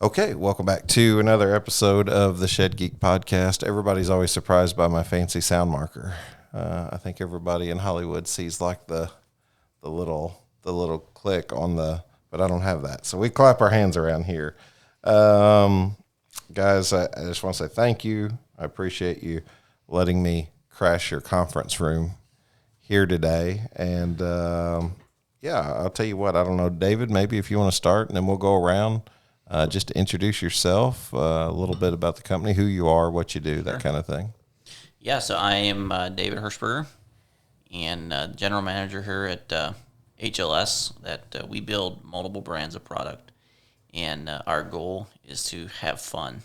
Okay, welcome back to another episode of the Shed Geek Podcast. Everybody's always surprised by my fancy sound marker. I think everybody in Hollywood sees like the little click on but I don't have that. So we clap our hands around here. Guys, I just want to say thank you. I appreciate you letting me crash your conference room here today. And I'll tell you what, I don't know, David, maybe if you want to start and then we'll go around. Just to introduce yourself, a little bit about the company, who you are, what you do, that kind of thing. Yeah, so I am David Hershberger, and general manager here at HLS. That we build multiple brands of product, and our goal is to have fun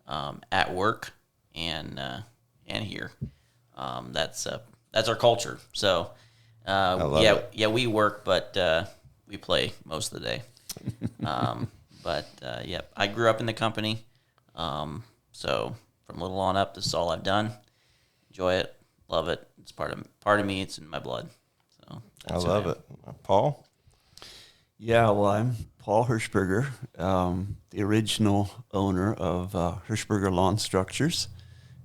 at work and here. That's our culture. So we work, but we play most of the day. I grew up in the company, so from little on up, this is all I've done. Enjoy it, love it. It's part of me. It's in my blood. So I love it. Paul? Yeah, well, I'm Paul Hershberger, the original owner of Hershberger Lawn Structures.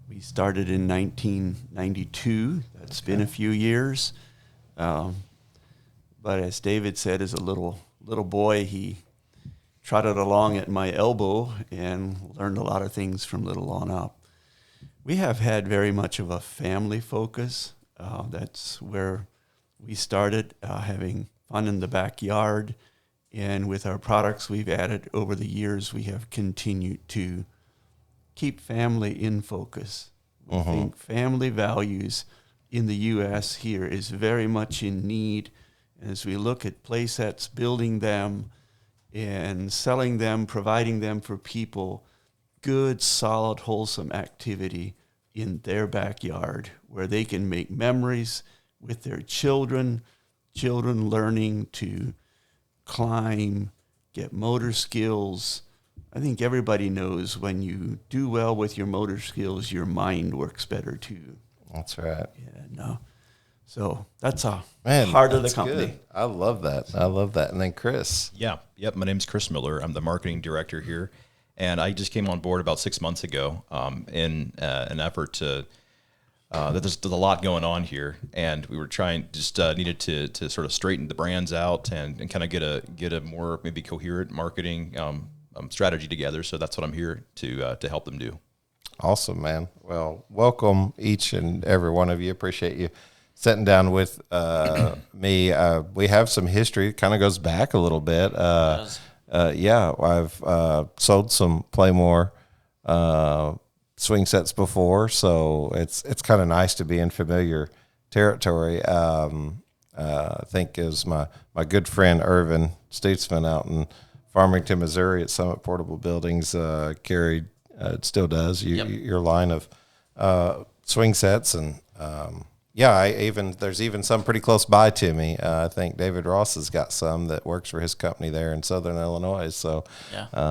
We started in 1992. That's been a few years. But as David said, as a little boy, he trotted along at my elbow and learned a lot of things from little on up. We have had very much of a family focus. That's where we started, having fun in the backyard. And with our products we've added over the years, we have continued to keep family in focus. I think family values in the U.S. here is very much in need. As we look at playsets, building them, and selling them, providing them for people, good, solid, wholesome activity in their backyard where they can make memories with their children learning to climb, get motor skills. I think everybody knows when you do well with your motor skills, your mind works better too. That's right. Yeah, no. So that's a heart of the company. Good. I love that. And then Chris. Yep. My name's Chris Miller. I'm the marketing director here, and I just came on board about 6 months ago in an effort to that there's a lot going on here, and we were needed to sort of straighten the brands out and kind of get a more maybe coherent marketing strategy together. So that's what I'm here to help them do. Awesome, man. Well, welcome each and every one of you. Appreciate you sitting down with me. We have some history. It kind of goes back a little bit. I've sold some PlayMor swing sets before, so it's kind of nice to be in familiar territory. I think it was my good friend Irvin Stutzman out in Farmington, Missouri at Summit Portable Buildings carried, still does, your line of swing sets. And there's even some pretty close by to me. I think David Ross has got some that works for his company there in Southern Illinois. So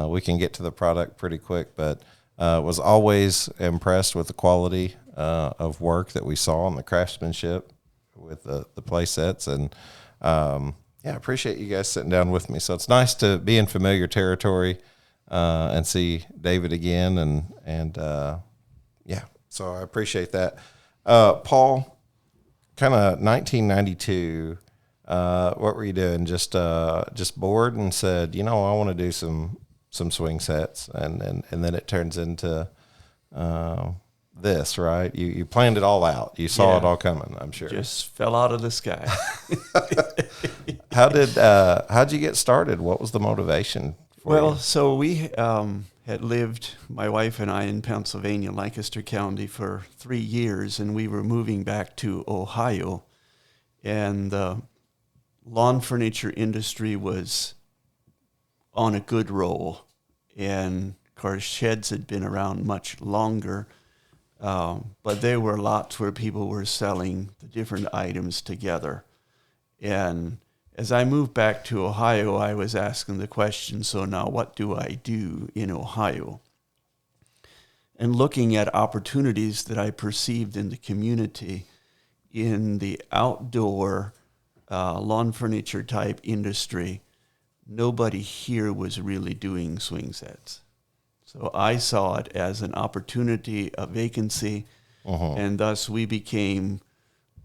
we can get to the product pretty quick, but was always impressed with the quality of work that we saw and the craftsmanship with the play sets. And I appreciate you guys sitting down with me. So it's nice to be in familiar territory and see David again. And so I appreciate that. Paul, kind of 1992, what were you doing? Just bored and said, I want to do some swing sets, and then it turns into this, right? You planned it all out. You saw it all coming, I'm sure. Just fell out of the sky. How'd you get started? What was the motivation for you? So we had lived, my wife and I, in Pennsylvania, Lancaster County, for 3 years, and we were moving back to Ohio, and the lawn furniture industry was on a good roll, and of course sheds had been around much longer, but there were lots where people were selling the different items together. And as I moved back to Ohio, I was asking the question, so now what do I do in Ohio? And looking at opportunities that I perceived in the community in the outdoor lawn furniture type industry, nobody here was really doing swing sets. So I saw it as an opportunity, a vacancy, and thus we became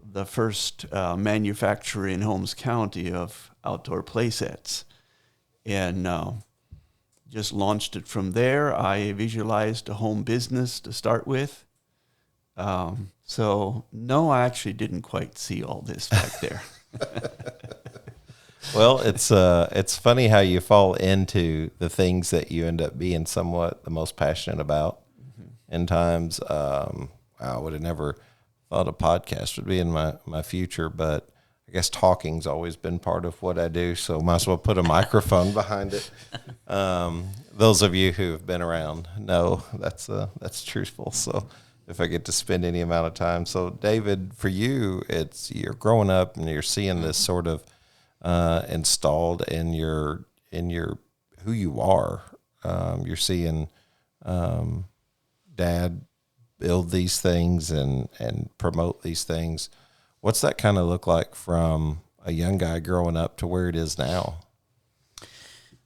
the first manufacturer in Holmes County of outdoor playsets. And just launched it from there. I visualized a home business to start with. So no, I actually didn't quite see all this back there. Well, it's funny how you fall into the things that you end up being somewhat the most passionate about. In times, I would have never thought a podcast would be in my future, but I guess talking's always been part of what I do, so might as well put a microphone behind it. Those of you who have been around know that's truthful. So if I get to spend any amount of time. So David, for you, you're growing up and you're seeing this sort of installed in your who you are. You're seeing Dad build these things and promote these things. What's that kind of look like from a young guy growing up to where it is now?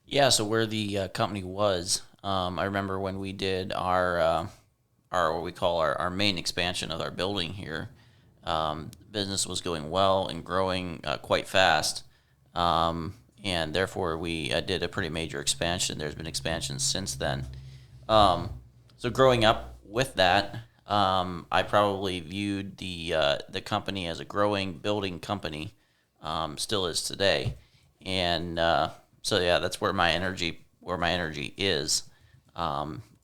Yeah, so where the company was, I remember when we did our what we call our main expansion of our building here. Business was going well and growing quite fast, and therefore we did a pretty major expansion. There's been expansions since then. So growing up with that, I probably viewed the company as a growing, building company, still is today, and so yeah, that's where my energy is.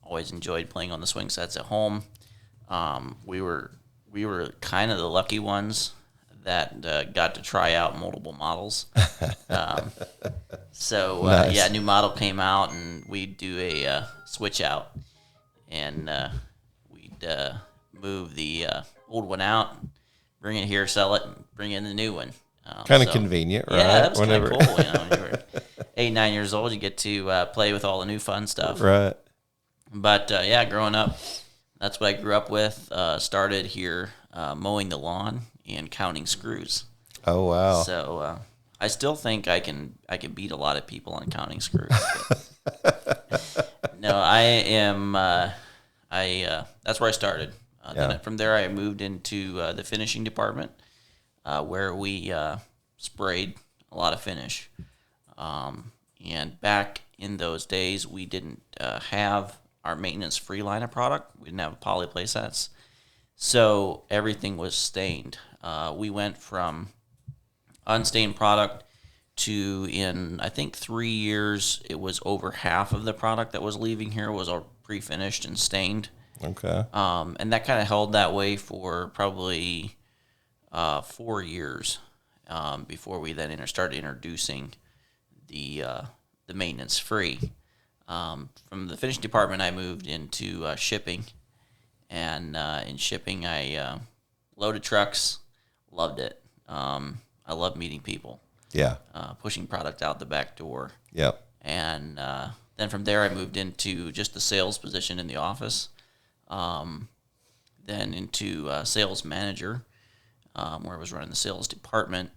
Always enjoyed playing on the swing sets at home. We were kind of the lucky ones that got to try out multiple models. Nice. Yeah, a new model came out, and we'd do a switch out, and we'd move the old one out, bring it here, sell it, and bring in the new one. Kind of convenient, right? Yeah, that was kind of cool. When you were 8, 9 years old, you get to play with all the new fun stuff. Right. But yeah, growing up, that's what I grew up with. Started here mowing the lawn and counting screws. Oh wow! So I still think I can beat a lot of people on counting screws. No, I am. That's where I started. Then from there, I moved into the finishing department, where we sprayed a lot of finish. And back in those days, we didn't have our maintenance-free line of product. We didn't have poly playsets, so everything was stained. We went from unstained product to, in I think 3 years, it was over half of the product that was leaving here was all pre-finished and stained. Okay. And that kind of held that way for probably 4 years before we then started introducing the maintenance free. From the finishing department, I moved into shipping, and in shipping, I loaded trucks. Loved it. I love meeting people. Yeah. Pushing product out the back door. Yep. And then from there, I moved into just the sales position in the office. Then into sales manager, where I was running the sales department.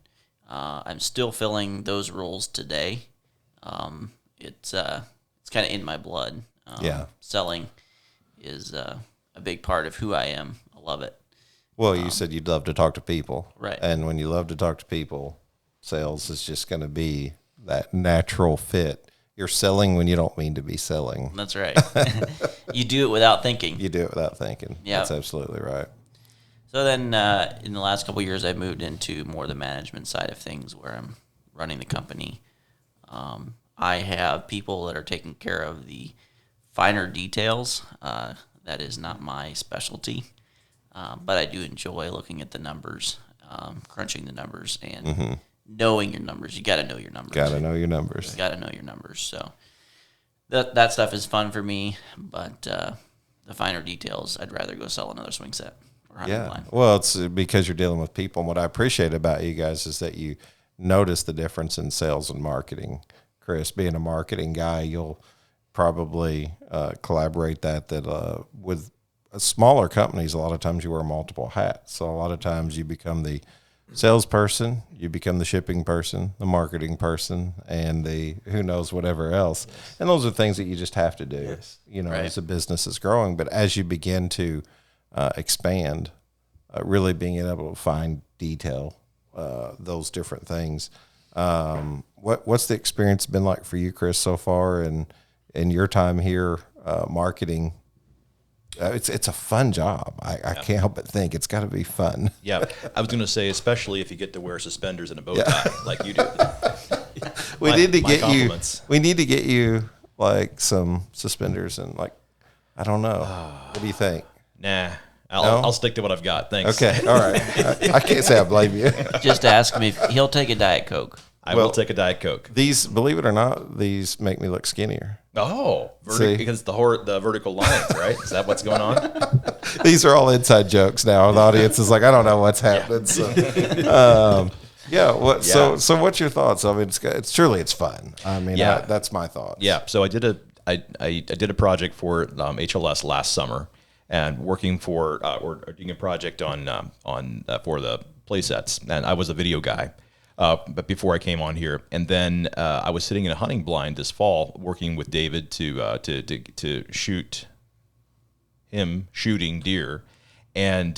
I'm still filling those roles today. It's kind of in my blood. Selling is a big part of who I am. I love it. Well, you said you'd love to talk to people. Right. And when you love to talk to people, sales is just going to be that natural fit. You're selling when you don't mean to be selling. That's right. You do it without thinking. You do it without thinking. Yeah. That's absolutely right. So then in the last couple of years, I moved into more the management side of things where I'm running the company. I have people that are taking care of the finer details. That is not my specialty. But I do enjoy looking at the numbers, crunching the numbers, and knowing your numbers. You got to know your numbers. Got to know your numbers. You got to know your numbers. So that stuff is fun for me, but the finer details, I'd rather go sell another swing set or hunting line. Well, it's because you're dealing with people. And what I appreciate about you guys is that you notice the difference in sales and marketing. Chris, being a marketing guy, you'll probably collaborate that with smaller companies. A lot of times you wear multiple hats. So a lot of times you become the salesperson, you become the shipping person, the marketing person, and the who knows whatever else. Yes. And those are things that you just have to do, yes. As a business is growing. But as you begin to expand, really being able to find detail, those different things. What's the experience been like for you, Chris, so far in your time here marketing? It's a fun job. I can't help but think it's got to be fun. Yeah, I was going to say, especially if you get to wear suspenders and a bow tie like you do. We need to get you like some suspenders and like, I don't know. What do you think? Nah, I'll stick to what I've got. Thanks. Okay, all right. I can't say I blame you. Just ask him if he'll take a Diet Coke. I will take a Diet Coke. These, believe it or not, these make me look skinnier. Oh, because the vertical lines, right? Is that what's going on? These are all inside jokes now. The audience is like, I don't know what's happening. So, So what's your thoughts? I mean, it's fun. I mean, that's my thoughts. Yeah. So I did a project for HLS last summer, and working for or doing a project on for the playsets, and I was a video guy. But before I came on here, and then I was sitting in a hunting blind this fall, working with David to shoot him shooting deer, and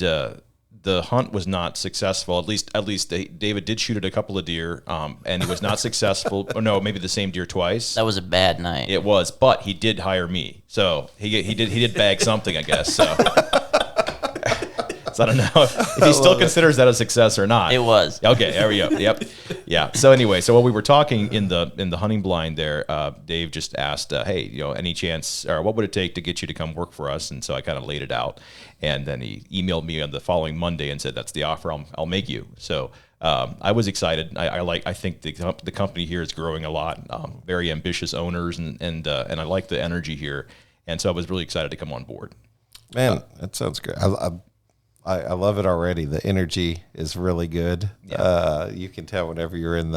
the hunt was not successful. At least David did shoot at a couple of deer, and it was not successful. Or no, maybe the same deer twice. That was a bad night. It was, but he did hire me, so he did bag something, I guess. So. So I don't know if he still considers that a success or not. It was. Okay, there we go. Yep. Yeah. So anyway, while we were talking in the hunting blind there, Dave just asked, hey, any chance, or what would it take to get you to come work for us? And so I kind of laid it out. And then he emailed me on the following Monday and said, that's the offer I'll make you. So I was excited. I think the company here is growing a lot. Very ambitious owners, and I like the energy here. And so I was really excited to come on board. Man, that sounds great. I love it already. The energy is really good. Yeah. You can tell whenever you're in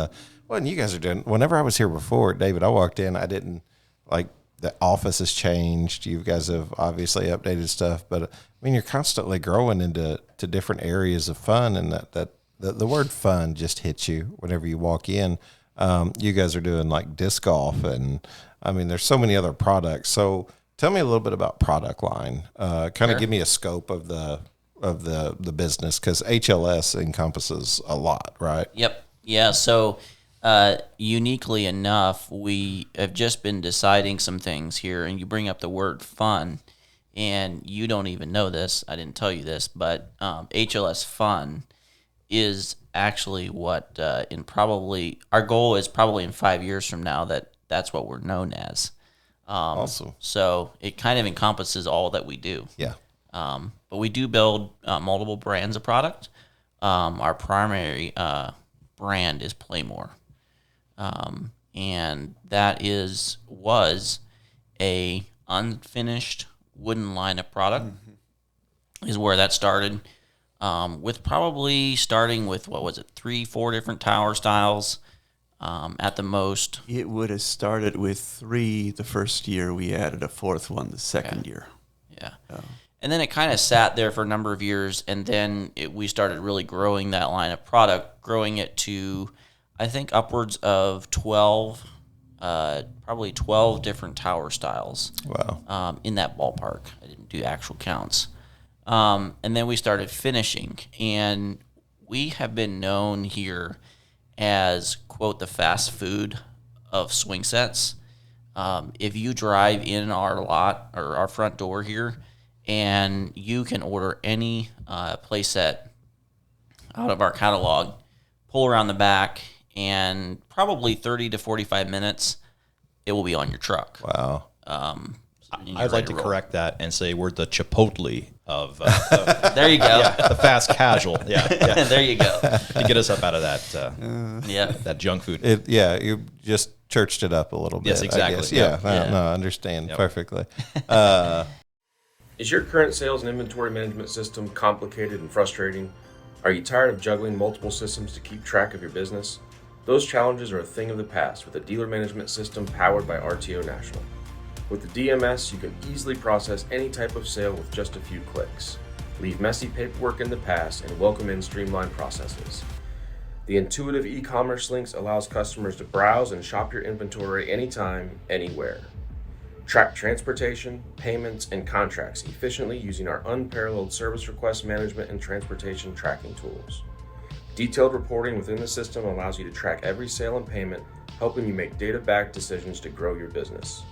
and you guys are doing, whenever I was here before, David, I walked in, I didn't, like, the office has changed. You guys have obviously updated stuff, but I mean, you're constantly growing into different areas of fun, and that the word fun just hits you whenever you walk in. You guys are doing like disc golf, and I mean, there's so many other products. So tell me a little bit about product line. Kind of give me a scope of the business, because HLS encompasses a lot, right? Yep. Yeah. So uniquely enough, we have just been deciding some things here, and you bring up the word fun, and you don't even know this. I didn't tell you this, but HLS Fun is actually what our goal is probably in 5 years from now that's what we're known as. Awesome. So it kind of encompasses all that we do. Yeah. But we do build multiple brands of product. Our primary brand is PlayMor, and that was a unfinished wooden line of product. Mm-hmm. Is where that started. With probably starting with 3-4 different tower styles at the most. It would have started with 3 the first year. We added a 4th one the second year. Yeah. And then it kind of sat there for a number of years, and then we started really growing that line of product, growing it to, I think, upwards of 12, probably 12 different tower styles. Wow. In that ballpark. I didn't do actual counts. And then we started finishing, and we have been known here as, quote, the fast food of swing sets. If you drive in our lot or our front door here, and you can order any playset out of our catalog, pull around the back, and probably 30 to 45 minutes, it will be on your truck. Wow. I'd like to correct that and say we're the Chipotle of there you go. Yeah, the fast casual. Yeah. There you go. To get us up out of that that junk food. You just churched it up a little bit. Yes, exactly. I guess. Yeah. I understand perfectly. Is your current sales and inventory management system complicated and frustrating? Are you tired of juggling multiple systems to keep track of your business? Those challenges are a thing of the past with a dealer management system powered by RTO National. With the DMS, you can easily process any type of sale with just a few clicks. Leave messy paperwork in the past and welcome in streamlined processes. The intuitive e-commerce links allows customers to browse and shop your inventory anytime, anywhere. Track transportation, payments, and contracts efficiently using our unparalleled service request management and transportation tracking tools. Detailed reporting within the system allows you to track every sale and payment, helping you make data-backed decisions to grow your business.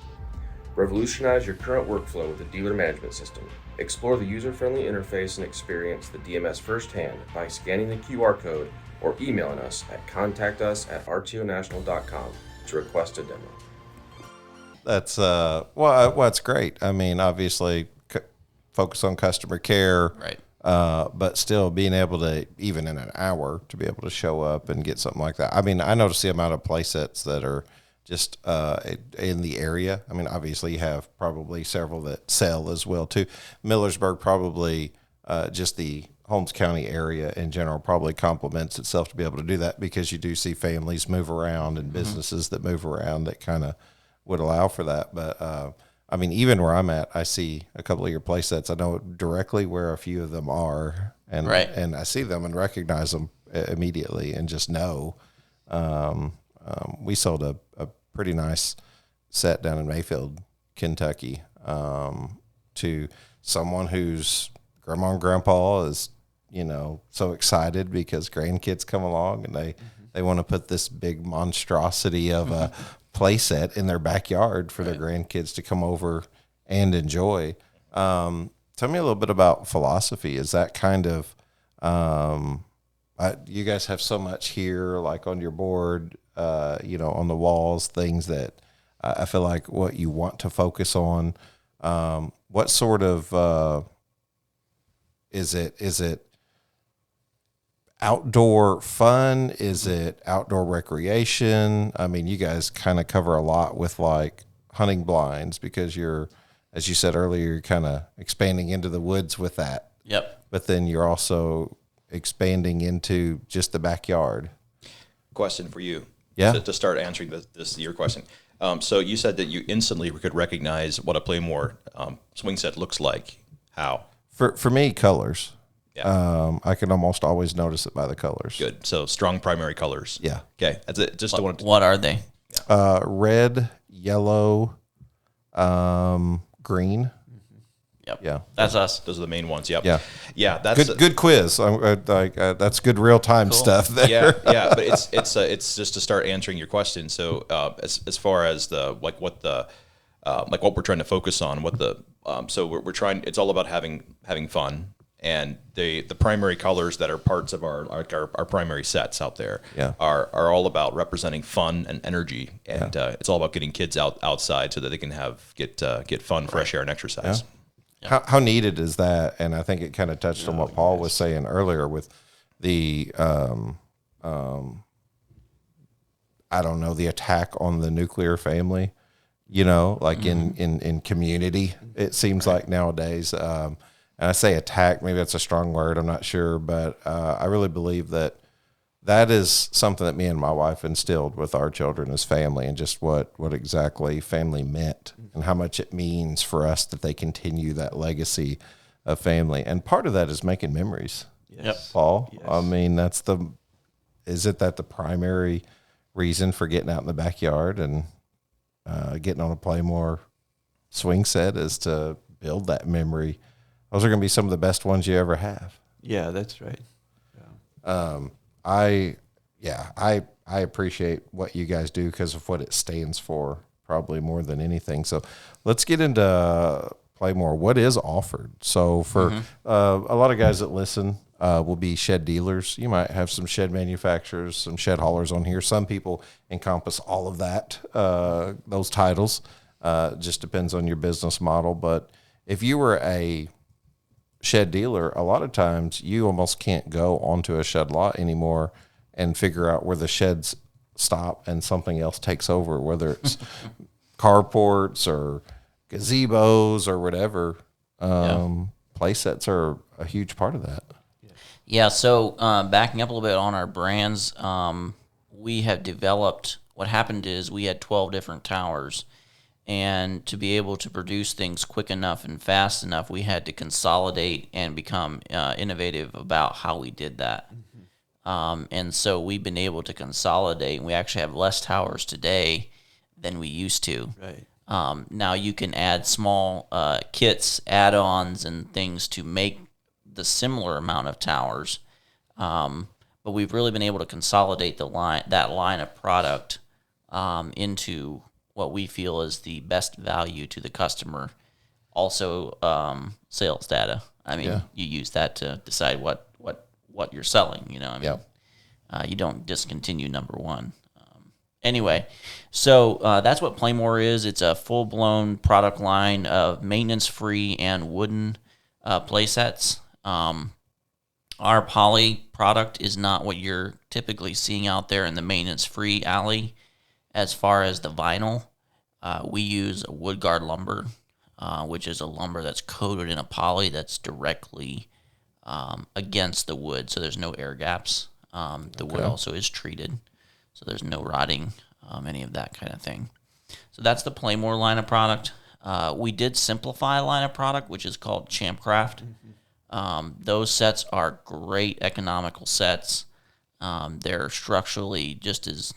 Revolutionize your current workflow with the dealer management system. Explore the user-friendly interface and experience the DMS firsthand by scanning the QR code or emailing us at contactus@rtonational.com to request a demo. That's well, it's great. I mean, obviously, focus on customer care, Right. But still being able to, even in an hour, to be able to show up and get something like that. I mean, I notice the amount of playsets that are just in the area. I mean, obviously, you have probably several that sell as well too. Millersburg probably just the Holmes County area in general probably complements itself to be able to do that, because you do see families move around and businesses that move around that kind of would allow for that. But I mean, even where I'm at, I see a couple of your play sets. I know directly where a few of them are, and Right. and I see them and recognize them immediately and just know. We sold a pretty nice set down in Mayfield, Kentucky, to someone whose grandma and grandpa is, so excited because grandkids come along and they want to put this big monstrosity of a play set in their backyard for their grandkids to come over and enjoy. Tell me a little bit about philosophy. Is that kind of, you guys have so much here, like on your board, on the walls, things that I feel like what you want to focus on. What sort of, is it outdoor fun? Is it outdoor recreation? I mean, you guys kind of cover a lot with like hunting blinds, because you're, as you said earlier, you're kind of expanding into the woods with that. Yep. But then you're also expanding into just the backyard. Question for you. Yeah. To start answering this your question. So you said that you instantly could recognize what a PlayMor swing set looks like. How? For me, colors. Yeah. I can almost always notice it by the colors. Good. So strong primary colors. Yeah. Okay. That's it. Just What, wanted to, what are they? Red, yellow, green. Yep. Yeah. That's us. those are the main ones. Yep. Yeah. Yeah. That's Good quiz. That's good real time Cool. stuff there. yeah. But it's just to start answering your question. So as far as the what we're trying to focus on, so we're trying. It's all about having fun. And the primary colors that are parts of our primary sets out there are all about representing fun and energy, and it's all about getting kids outside so that they can get fun, fresh air, and exercise. Yeah. How needed is that? And I think it kind of touched on what Paul was saying earlier with the the attack on the nuclear family. In community, it seems like nowadays. And I say attack, maybe that's a strong word, I'm not sure, but I really believe that is something that me and my wife instilled with our children as family, and just what exactly family meant and how much it means for us that they continue that legacy of family. And part of that is making memories. Yes. Paul. Yes. I mean, isn't that the primary reason for getting out in the backyard and getting on a PlayMor swing set, is to build that memory? Those are going to be some of the best ones you ever have. Yeah, that's right. I appreciate what you guys do because of what it stands for, probably more than anything. So let's get into PlayMor. What is offered? So for a lot of guys that listen will be shed dealers. You might have some shed manufacturers, some shed haulers on here. Some people encompass all of that, those titles. Just depends on your business model. But if you were a shed dealer, a lot of times you almost can't go onto a shed lot anymore and figure out where the sheds stop and something else takes over, whether it's carports or gazebos or whatever. Play sets are a huge part of that. Yeah, so backing up a little bit on our brands, we have developed, what happened is we had 12 different towers, and to be able to produce things quick enough and fast enough, we had to consolidate and become innovative about how we did that. And so we've been able to consolidate. We actually have less towers today than we used to. Right. Now you can add small kits, add-ons, and things to make the similar amount of towers. But we've really been able to consolidate that line of product into what we feel is the best value to the customer. Also, sales data. I mean, you use that to decide what you're selling. You don't discontinue number one. Anyway, so that's what PlayMor is. It's a full-blown product line of maintenance-free and wooden playsets. Our poly product is not what you're typically seeing out there in the maintenance-free alley. As far as the vinyl, we use wood guard lumber, which is a lumber that's coated in a poly that's directly against the wood, so there's no air gaps. The wood also is treated, so there's no rotting, any of that kind of thing. So that's the PlayMor line of product. We did simplify a line of product, which is called Champcraft. Those sets are great economical sets. They're structurally just as,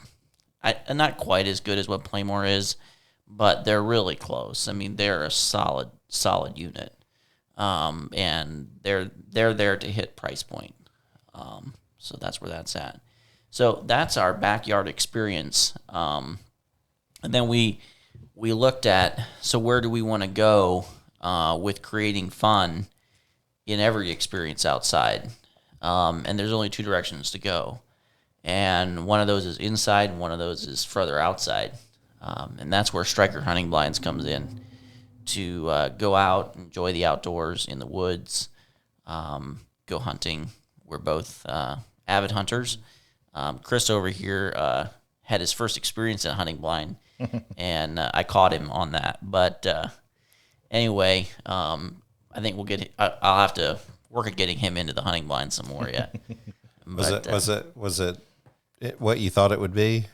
not quite as good as what PlayMor is, but they're really close. I mean, they're a solid unit, and they're there to hit price point. So that's where that's at. So that's our backyard experience. And then we looked at, so where do we want to go with creating fun in every experience outside? And there's only two directions to go. And one of those is inside, and one of those is further outside. And that's where Striker Hunting Blinds comes in, to go out, enjoy the outdoors in the woods, go hunting. We're both avid hunters. Chris over here had his first experience in a hunting blind, and I caught him on that. But anyway, I think I'll have to work at getting him into the hunting blind some more yet. Was it what you thought it would be?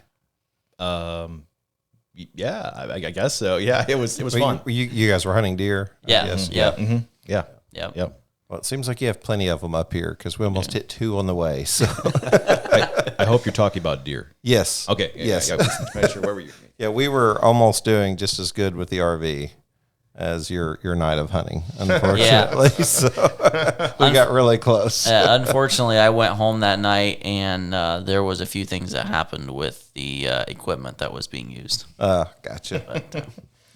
Yeah, I guess so. Yeah, it was fun. You guys were hunting deer? Yeah. I guess. Yeah. Mm-hmm. Yeah. Yep. Well, it seems like you have plenty of them up here because we almost hit 2 on the way. So I hope you're talking about deer. yes. Okay. Yes. Sure. Where were you? Yeah, we were almost doing just as good with the RV as your night of hunting, unfortunately. So we got really close. Unfortunately, I went home that night, and there was a few things that happened with the equipment that was being used. Gotcha. But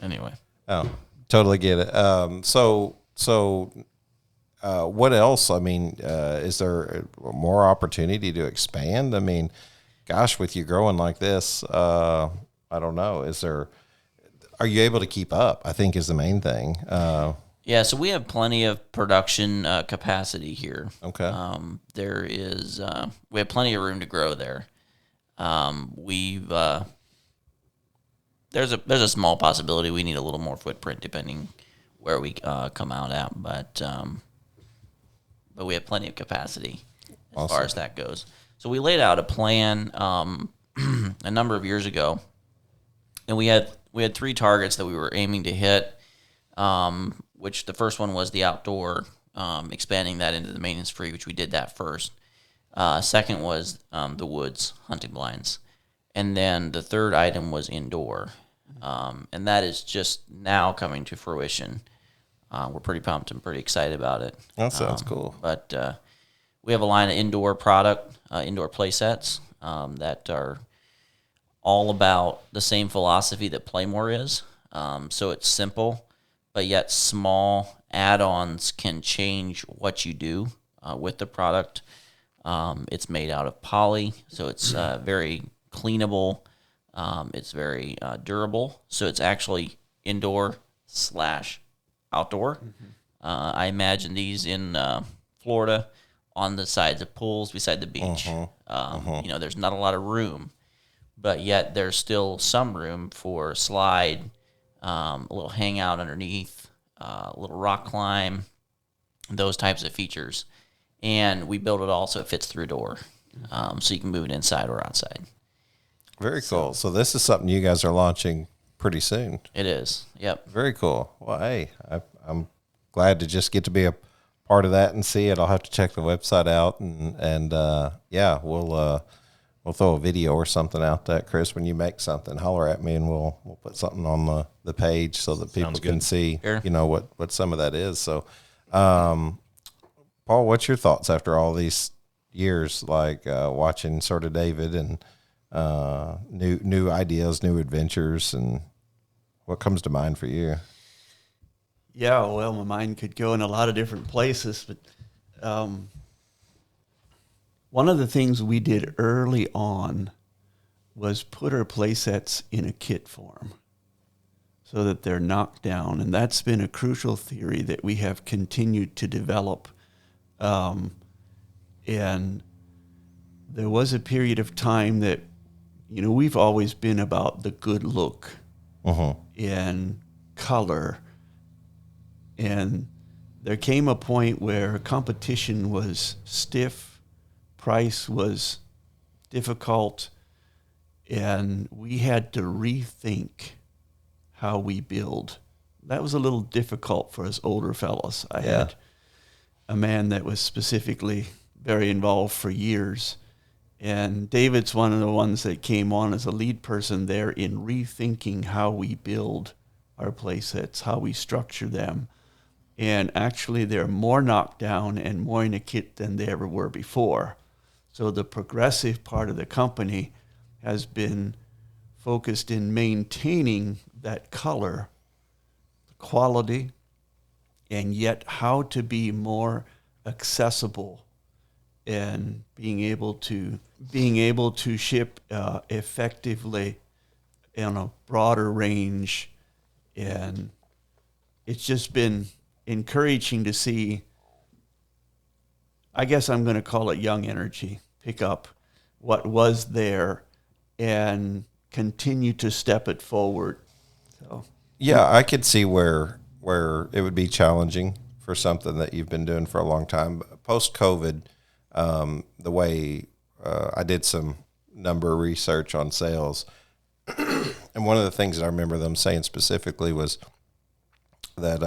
anyway. Oh, totally get it. So what else? I mean, is there more opportunity to expand? I mean, gosh, with you growing like this, I don't know. Are you able to keep up? I think is the main thing. Yeah, so we have plenty of production capacity here. Okay. We have plenty of room to grow there. There's a small possibility we need a little more footprint depending where we come out at, but we have plenty of capacity as far as that goes. So we laid out a plan a number of years ago, and we had 3 targets that we were aiming to hit, which the first one was the outdoor, expanding that into the maintenance free, which we did that first. Second was the woods hunting blinds, and then the third item was indoor, and that is just now coming to fruition. We're pretty pumped and pretty excited about it. That sounds cool. But we have a line of indoor product, indoor play sets that are all about the same philosophy that PlayMor is. So it's simple, but yet small add-ons can change what you do with the product. It's made out of poly, so it's very cleanable. It's very durable, so it's actually indoor/outdoor. I imagine these in Florida on the sides of pools beside the beach. There's not a lot of room, but yet there's still some room for a slide, a little hangout underneath, a little rock climb, those types of features. And we build it all so it fits through a door, so you can move it inside or outside. Very cool. So this is something you guys are launching pretty soon. It is. Yep. Very cool. Well, hey, I'm glad to just get to be a part of that and see it, I'll have to check the website out and yeah, we'll throw a video or something out there. Chris, when you make something, holler at me and we'll put something on the page so that people can see, Sure. what some of that is. So, Paul, what's your thoughts after all these years, like watching sort of David and new ideas, new adventures, and what comes to mind for you? Yeah, well, my mind could go in a lot of different places, but one of the things we did early on was put our playsets in a kit form so that they're knocked down, and that's been a crucial theory that we have continued to develop. And there was a period of time that, we've always been about the good look and color. And there came a point where competition was stiff, price was difficult, and we had to rethink how we build. That was a little difficult for us older fellows. I had a man that was specifically very involved for years, and David's one of the ones that came on as a lead person there in rethinking how we build our play sets, how we structure them. And actually they're more knocked down and more in a kit than they ever were before. So the progressive part of the company has been focused in maintaining that color, quality, and yet how to be more accessible and being able to ship effectively in a broader range. And it's just been encouraging to see, I guess I'm going to call it young energy, pick up what was there and continue to step it forward. So Yeah, I could see where it would be challenging for something that you've been doing for a long time. Post-COVID, the way I did some number research on sales, and one of the things that I remember them saying specifically was that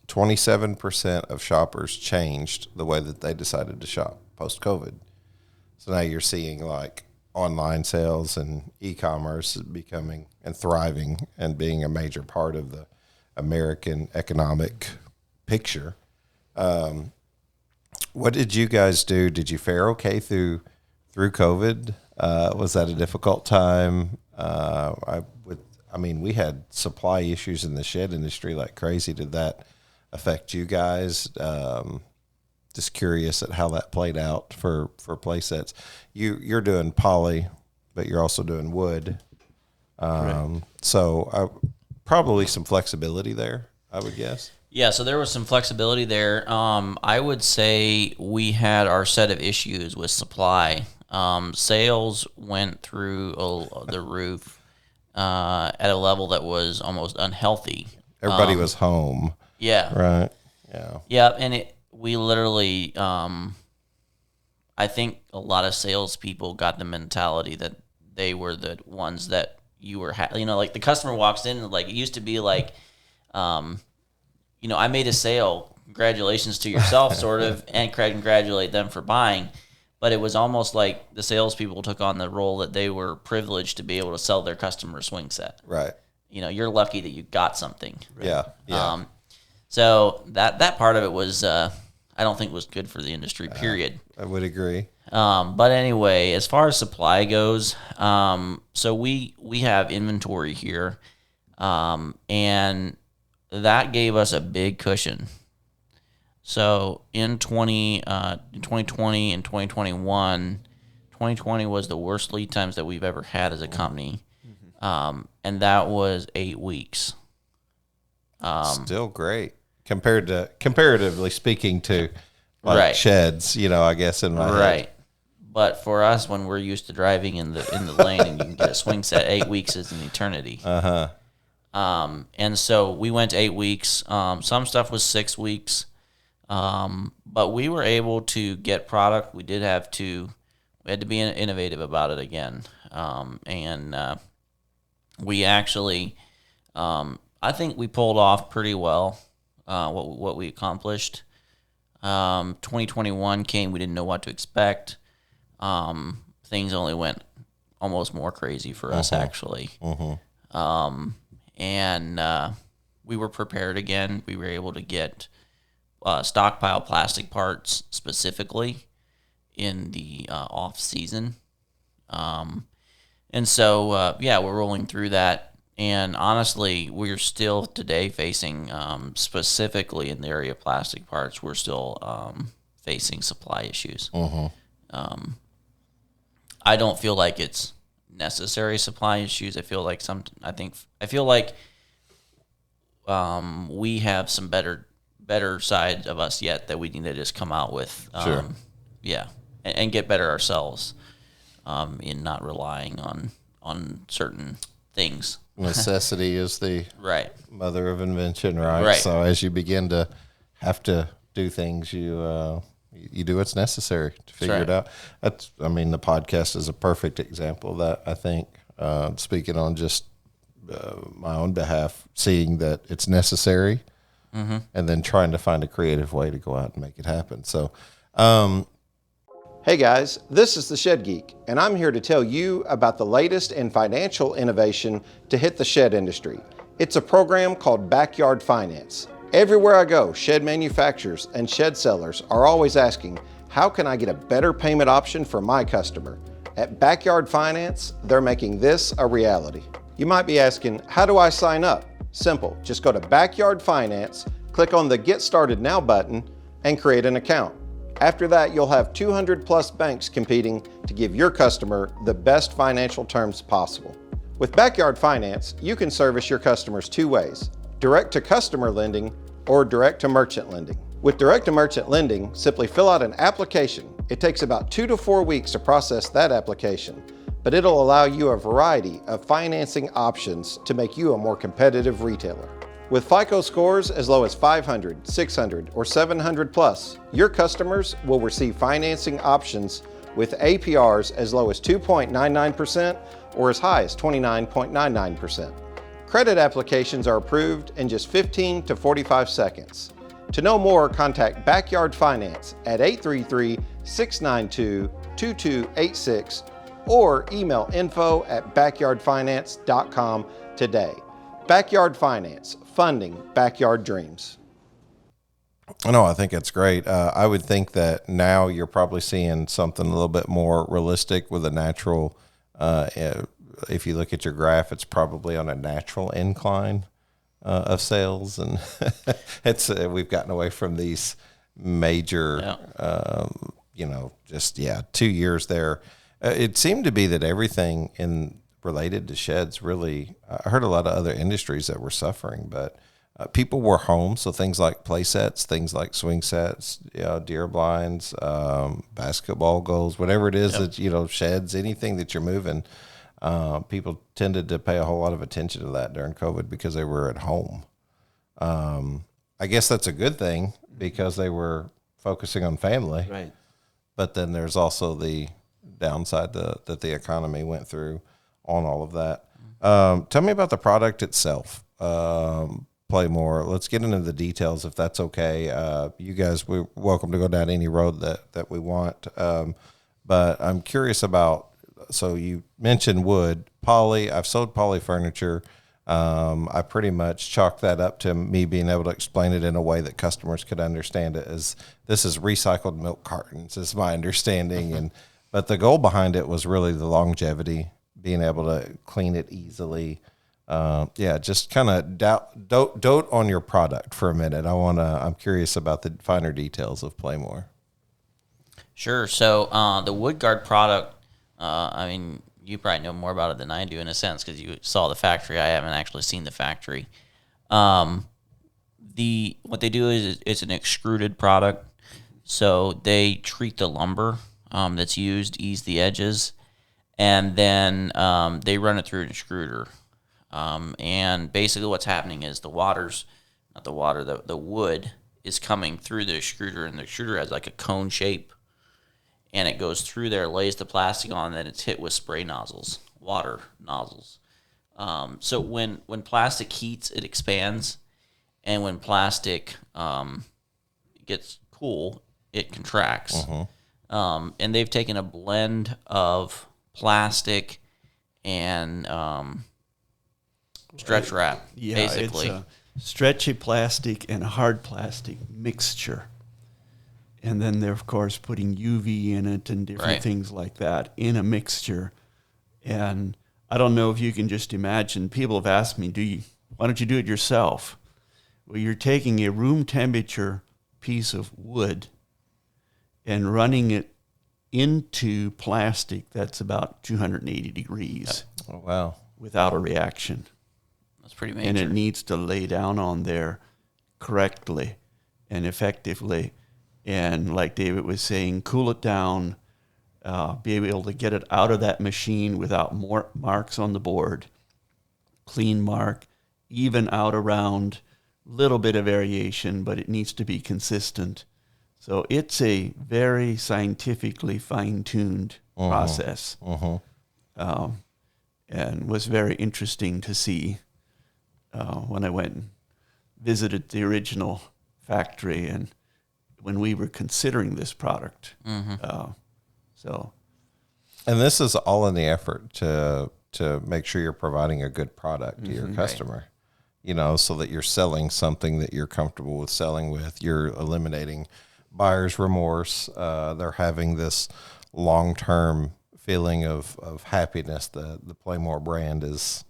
27% of shoppers changed the way that they decided to shop post-COVID. So now you're seeing like online sales and e-commerce becoming and thriving and being a major part of the American economic picture. What did you guys do? Did you fare okay through COVID? Was that a difficult time? We had supply issues in the shed industry like crazy. Did that affect you guys? Just curious at how that played out for play sets. You're doing poly, but you're also doing wood. So probably some flexibility there, I would guess. Yeah, so there was some flexibility there. I would say we had our set of issues with supply. Sales went through the roof at a level that was almost unhealthy. Everybody was home. Yeah. Right. Yeah. Yeah, and we literally, I think a lot of salespeople got the mentality that they were the ones that you were, like the customer walks in, and like it used to be like, I made a sale, congratulations to yourself, sort of, and congratulate them for buying. But it was almost like the salespeople took on the role that they were privileged to be able to sell their customer a swing set. Right. You're lucky that you got something. Right? Yeah. Yeah. So that part of it was, I don't think was good for the industry, period. I would agree. But anyway, as far as supply goes, so we have inventory here, and that gave us a big cushion. So in 2020 and 2021, 2020 was the worst lead times that we've ever had as a company, and that was 8 weeks. Still great comparatively speaking to like sheds, I guess in my head. But for us, when we're used to driving in the lane and you can get a swing set, 8 weeks is an eternity. And so we went 8 weeks. Some stuff was 6 weeks. But we were able to get product. We had to be innovative about it again. And we actually, I think we pulled off pretty well what we accomplished. 2021 came, we didn't know what to expect. Things only went almost more crazy for us, actually. And we were prepared again. We were able to get stockpile plastic parts specifically in the off season. And so, we're rolling through that. And honestly, we're still today facing, specifically in the area of plastic parts, we're still facing supply issues. I don't feel like it's necessary supply issues. I feel like we have some better side of us yet that we need to just come out with. Sure. And get better ourselves in not relying on certain things. Necessity is the Right. mother of invention, right? Right. So as you begin to have to do things, you do what's necessary to figure it out. The podcast is a perfect example of that, I think. Speaking on just my own behalf, seeing that it's necessary, and then trying to find a creative way to go out and make it happen. So, hey guys, this is the Shed Geek, and I'm here to tell you about the latest in financial innovation to hit the shed industry. It's a program called Backyard Finance. Everywhere I go, shed manufacturers and shed sellers are always asking, how can I get a better payment option for my customer? At Backyard Finance, they're making this a reality. You might be asking, how do I sign up? Simple, just go to Backyard Finance, click on the Get Started Now button, and create an account. After that, you'll have 200 plus banks competing to give your customer the best financial terms possible. With Backyard Finance, you can service your customers two ways: direct to customer lending or direct to merchant lending. With direct to merchant lending, simply fill out an application. It takes about 2 to 4 weeks to process that application, but it'll allow you a variety of financing options to make you a more competitive retailer. With FICO scores as low as 500, 600, or 700 plus, your customers will receive financing options with APRs as low as 2.99% or as high as 29.99%. Credit applications are approved in just 15 to 45 seconds. To know more, contact Backyard Finance at 833-692-2286 or email info@backyardfinance.com today. Backyard Finance, funding backyard dreams. No, I think that's great. I would think that now you're probably seeing something a little bit more realistic with a natural, if you look at your graph, it's probably on a natural incline of sales. And we've gotten away from these major, 2 years there. It seemed to be that everything related to sheds really, I heard a lot of other industries that were suffering, but people were home. So things like playsets, things like swing sets, deer blinds, basketball goals, whatever it is that, sheds, anything that you're moving, people tended to pay a whole lot of attention to that during COVID because they were at home. I guess that's a good thing because they were focusing on family. Right. But then there's also the downside that the economy went through on all of that. Tell me about the product itself, PlayMor. Let's get into the details if that's okay. You guys, we're welcome to go down any road that we want. But I'm curious about, so you mentioned wood, poly. I've sold poly furniture. I pretty much chalked that up to me being able to explain it in a way that customers could understand it. As this is recycled milk cartons, is my understanding. But the goal behind it was really the longevity, being able to clean it easily. Just kind of dote on your product for a minute. I'm curious about the finer details of PlayMor. Sure. So the WoodGuard product, you probably know more about it than I do in a sense because you saw the factory. I haven't actually seen the factory. What they do is it's an extruded product. So they treat the lumber that's used, ease the edges, and then they run it through an extruder. And basically what's happening is the wood is coming through the extruder, and the extruder has like a cone shape, and it goes through there, lays the plastic on, and then it's hit with spray nozzles, water nozzles. So when plastic heats, it expands, and when plastic gets cool, it contracts. And they've taken a blend of plastic and stretch wrap, basically. It's a stretchy plastic and hard plastic mixture. And then they're, of course, putting UV in it and different things like that in a mixture. And I don't know if you can just imagine. People have asked me, why don't you do it yourself? Well, you're taking a room temperature piece of wood and running it into plastic that's about 280 degrees. Oh, wow. Without a reaction. That's pretty major. And it needs to lay down on there correctly and effectively. And like David was saying, cool it down, be able to get it out of that machine without more marks on the board, clean mark, even out around, little bit of variation, but it needs to be consistent. So it's a very scientifically fine-tuned process, and was very interesting to see when I went and visited the original factory and when we were considering this product. And this is all in the effort to make sure you're providing a good product to your customer, you know, so that you're selling something that you're comfortable with selling with. You're eliminating buyer's remorse. They're having this long-term feeling of happiness. The PlayMor brand is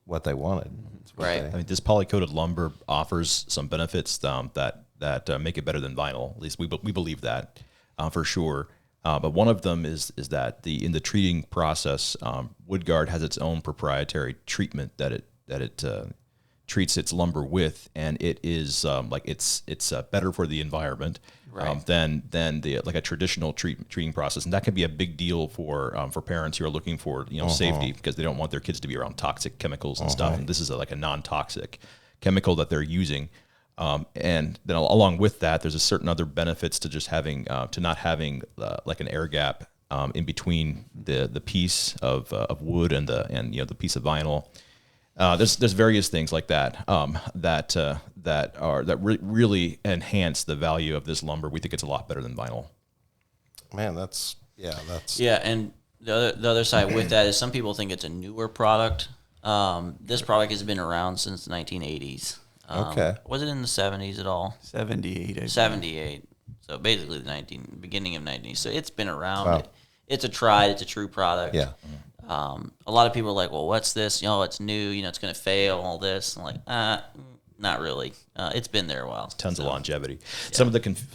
what they wanted. Right. I mean, this poly-coated lumber offers some benefits that make it better than vinyl. At least we believe that for sure. But one of them is that in the treating process, WoodGuard has its own proprietary treatment that it treats its lumber with, and it is it's better for the environment than a traditional treating process, and that can be a big deal for parents who are looking for safety because they don't want their kids to be around toxic chemicals and stuff. And this is like a non-toxic chemical that they're using. And then along with that, there's a certain other benefits to just having to not having like an air gap in between the piece of wood and the piece of vinyl. There's various things like that that really enhance the value of this lumber. We think it's a lot better than vinyl. Man, And the other side with that is some people think it's a newer product. This product has been around since the 1980s. Okay. Was it in the 70s at all? 78. 78. So basically the beginning of 19. So it's been around. Wow. It's a true product. Yeah. A lot of people are like, well, what's this? It's new. It's going to fail. All this. I'm like, not really. It's been there a while. Tons of longevity. Yeah.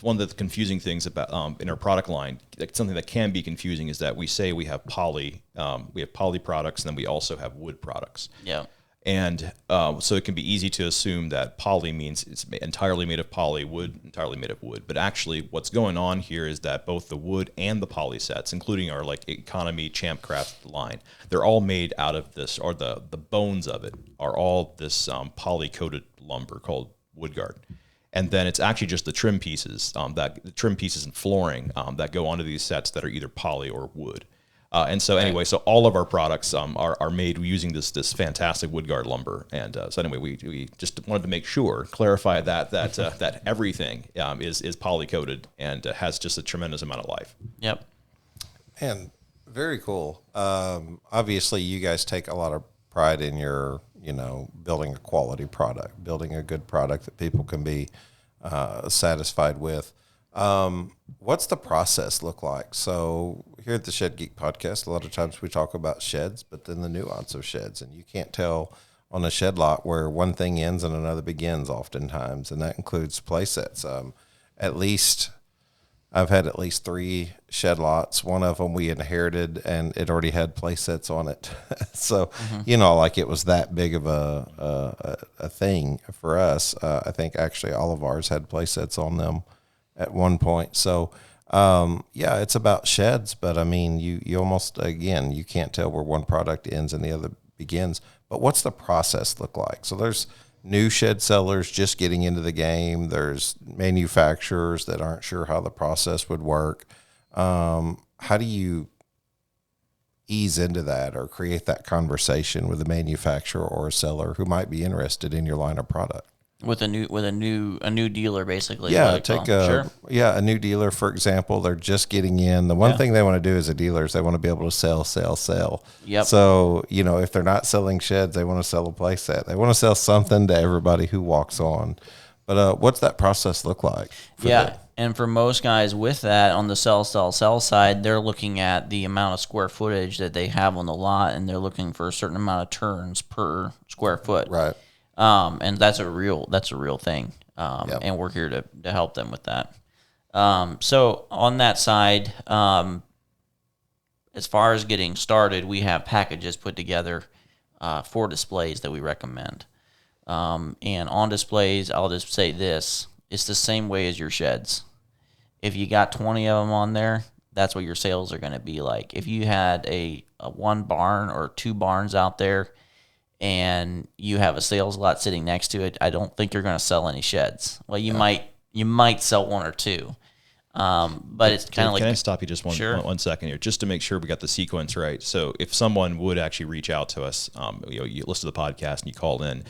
One of the confusing things about in our product line, something that can be confusing, is that we say we have poly products, and then we also have wood products. Yeah. And so it can be easy to assume that poly means it's entirely made of poly, wood entirely made of wood. But actually what's going on here is that both the wood and the poly sets, including our like economy Champ Craft line, they're all made out of this, or the bones of it are all this poly-coated lumber called WoodGuard. And then it's actually just the trim pieces, and flooring that go onto these sets that are either poly or wood. And so anyway, so all of our products are made using this fantastic WoodGuard lumber. And so anyway, we just wanted to clarify that everything is poly coated and has just a tremendous amount of life. Yep. And very cool. Obviously, you guys take a lot of pride in your building a quality product, building a good product that people can be satisfied with. What's the process look like? So here at the Shed Geek Podcast, a lot of times we talk about sheds, but then the nuance of sheds, and you can't tell on a shed lot where one thing ends and another begins oftentimes, and that includes play sets. I've had at least 3 shed lots. One of them we inherited, and it already had play sets on it. So, like it was that big of a thing for us. I think actually all of ours had play sets on them at one point. So, it's about sheds, but I mean, you almost, again, you can't tell where one product ends and the other begins. But what's the process look like? So there's new shed sellers just getting into the game. There's manufacturers that aren't sure how the process would work. How do you ease into that or create that conversation with a manufacturer or a seller who might be interested in your line of product? With a new dealer, basically. Yeah, a new dealer, for example. They're just getting in. The one thing they want to do as a dealer is they want to be able to sell. Yep. So, if they're not selling sheds, they want to sell a play set. They want to sell something to everybody who walks on. But what's that process look like? And for most guys with that on the sell side, they're looking at the amount of square footage that they have on the lot, and they're looking for a certain amount of turns per square foot. Right. And that's a real thing. And we're here to help them with that. So on that side, as far as getting started, we have packages put together for displays that we recommend. And on displays, I'll just say this: it's the same way as your sheds. If you got 20 of them on there, that's what your sales are going to be like. If you had a one barn or two barns out there, and you have a sales lot sitting next to it, I don't think you're going to sell any sheds. Well, you might sell one or two, but it's kind of like. Can I stop you just one second here, just to make sure we got the sequence right? So if someone would actually reach out to us, you listen to the podcast and you call in.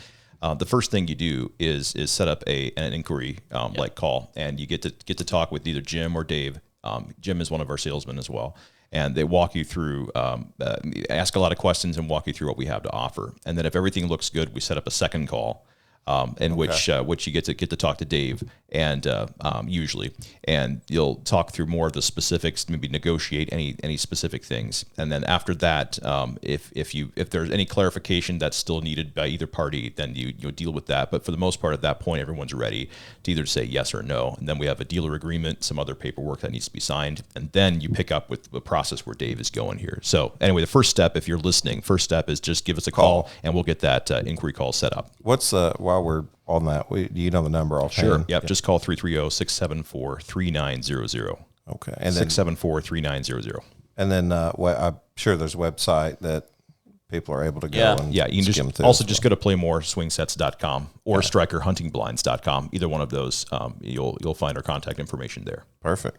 The first thing you do is set up an inquiry like call, and you get to talk with either Jim or Dave. Jim is one of our salesmen as well, and they walk you through, ask a lot of questions and walk you through what we have to offer. And then if everything looks good, we set up a second call, which you get to talk to Dave and usually, and you'll talk through more of the specifics, maybe negotiate any specific things. And then after that, if there's any clarification that's still needed by either party, then you deal with that. But for the most part, at that point, everyone's ready to either say yes or no. And then we have a dealer agreement, some other paperwork that needs to be signed, and then you pick up with the process where Dave is going here. So anyway, the first step, if you're listening, is just give us a call and we'll get that inquiry call set up. What's while we're on that, do you know the number offhand? Sure. Yep. Just call 330-674-3900. Okay. And then 674-3900. And then I'm sure there's a website that people are able to go and you can just also just go to PlayMorSwingSets.com or StrikerHuntingBlinds.com. Either one of those, you'll find our contact information there. Perfect.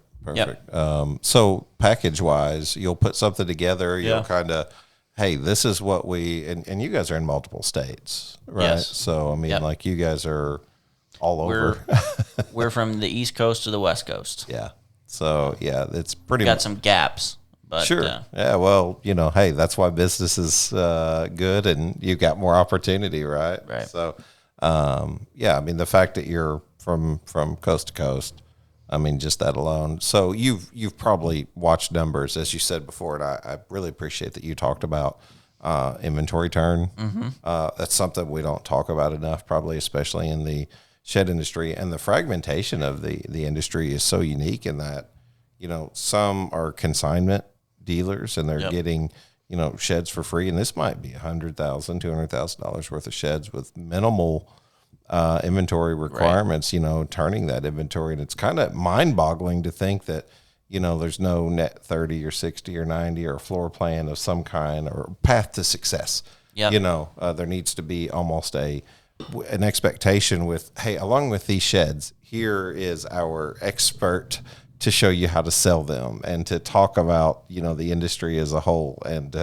So package wise, you'll put something together. You'll kind of, hey, this is what and you guys are in multiple states, right? Yes. So, I mean, like you guys are all over. We're from the East Coast to the West Coast. Yeah. So, it's pretty got some gaps. But, sure. Well, hey, that's why business is good and you've got more opportunity, right? Right. So, I mean, the fact that you're from coast to coast, I mean, just that alone. So you've probably watched numbers, as you said before, and I really appreciate that you talked about inventory turn. Mm-hmm. That's something we don't talk about enough, probably, especially in the shed industry. And the fragmentation of the industry is so unique in that, some are consignment dealers and they're getting, sheds for free. And this might be $100,000, $200,000 worth of sheds with minimal inventory requirements, turning that inventory. And it's kind of mind-boggling to think that, there's no net 30 or 60 or 90 or floor plan of some kind or path to success. Yep. There needs to be almost an expectation with, hey, along with these sheds, here is our expert to show you how to sell them and to talk about, the industry as a whole and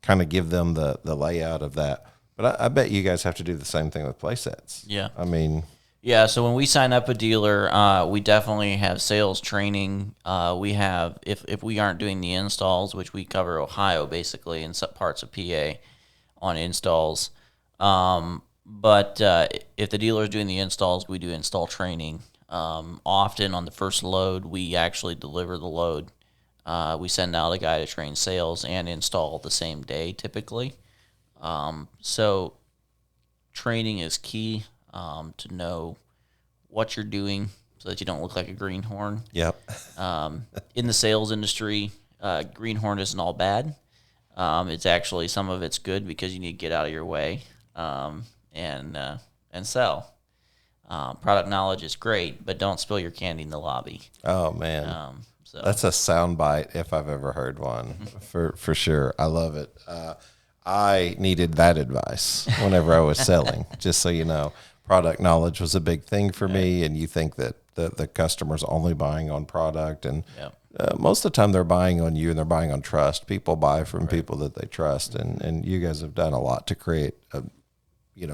kind of give them the layout of that. But I bet you guys have to do the same thing with playsets. Yeah. I mean. Yeah, so when we sign up a dealer, we definitely have sales training. We have, if we aren't doing the installs, which we cover Ohio basically and some parts of PA on installs. But if the dealer is doing the installs, we do install training. Often on the first load, we actually deliver the load. We send out a guy to train sales and install the same day typically. So training is key to know what you're doing so that you don't look like a greenhorn. Yep. In the sales industry, greenhorn isn't all bad. It's actually, some of it's good because you need to get out of your way and sell. Product knowledge is great, but don't spill your candy in the lobby. Oh, man. That's a soundbite if I've ever heard one, for sure. I love it. I needed that advice whenever I was selling, just so you know. Product knowledge was a big thing for me, and you think that the customer's only buying on product, and most of the time they're buying on you and they're buying on trust. People buy from people that they trust, and you guys have done a lot to create a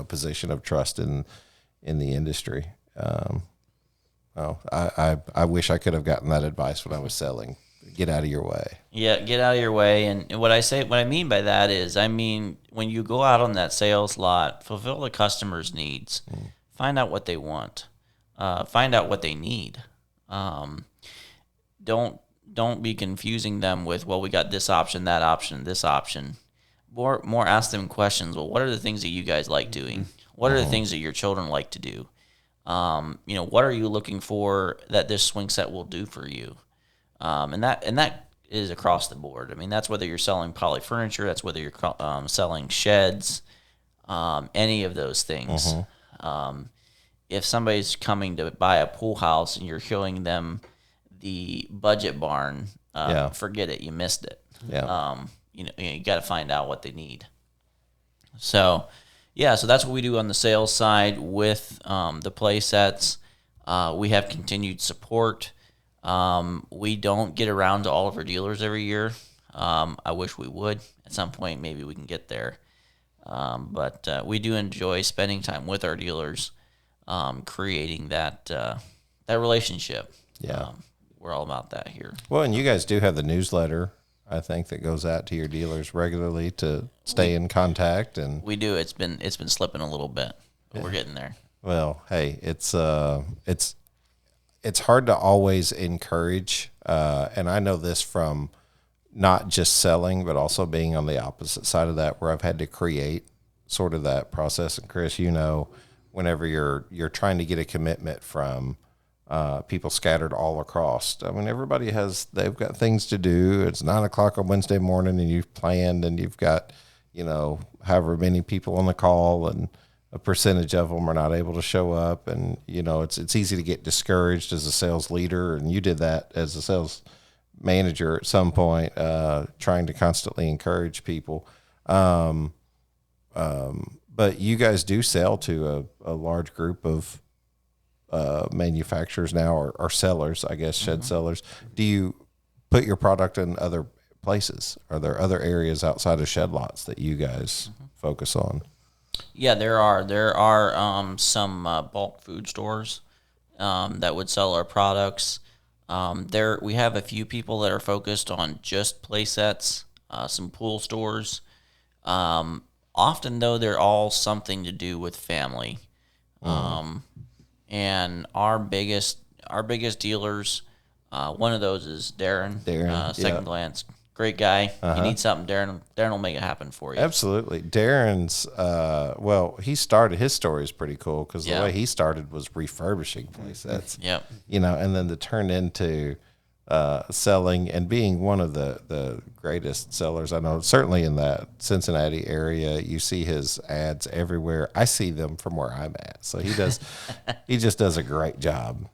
position of trust in in the industry. I wish I could have gotten that advice when I was selling. Get out of your way. Yeah, get out of your way. And what I mean by that is, when you go out on that sales lot, fulfill the customer's needs. Find out what they want. Find out what they need. Don't be confusing them with, well, we got this option, that option, this option. More ask them questions. Well, what are the things that you guys like doing? What are the things that your children like to do? What are you looking for that this swing set will do for you? And that is across the board. I mean, that's whether you're selling poly furniture, that's whether you're selling sheds, any of those things. If somebody's coming to buy a pool house and you're showing them the budget barn, forget it, you missed it. You got to find out what they need. So that's what we do on the sales side with the play sets. We have continued support. We don't get around to all of our dealers every year. I wish we would. At some point, maybe we can get there. But we do enjoy spending time with our dealers, creating that relationship. We're all about that here. Well, and you guys do have the newsletter, I think, that goes out to your dealers regularly to stay in contact. And we do. It's been slipping a little bit, but we're getting there. Well, hey, it's hard to always encourage, and I know this from not just selling, but also being on the opposite side of that, where I've had to create sort of that process. And Chris, whenever you're trying to get a commitment from people scattered all across, I mean, they've got things to do. It's 9:00 on Wednesday morning, and you've planned, and you've got, however many people on the call, and a percentage of them are not able to show up. And, it's easy to get discouraged as a sales leader. And you did that as a sales manager at some point, trying to constantly encourage people. But you guys do sell to a large group of manufacturers now, or sellers, I guess, shed sellers. Do you put your product in other places? Are there other areas outside of shed lots that you guys focus on? Yeah, there are some bulk food stores that would sell our products. We have a few people that are focused on just play sets, some pool stores. Often, though, they're all something to do with family. And our biggest dealers, one of those is Darren. Second Glance. Great guy. You need something, Darren will make it happen for you. Absolutely. Darren's, his story is pretty cool, because the way he started was refurbishing play sets. Yep. And then to turn into selling and being one of the greatest sellers I know, certainly in that Cincinnati area. You see his ads everywhere. I see them from where I'm at. So he just does a great job.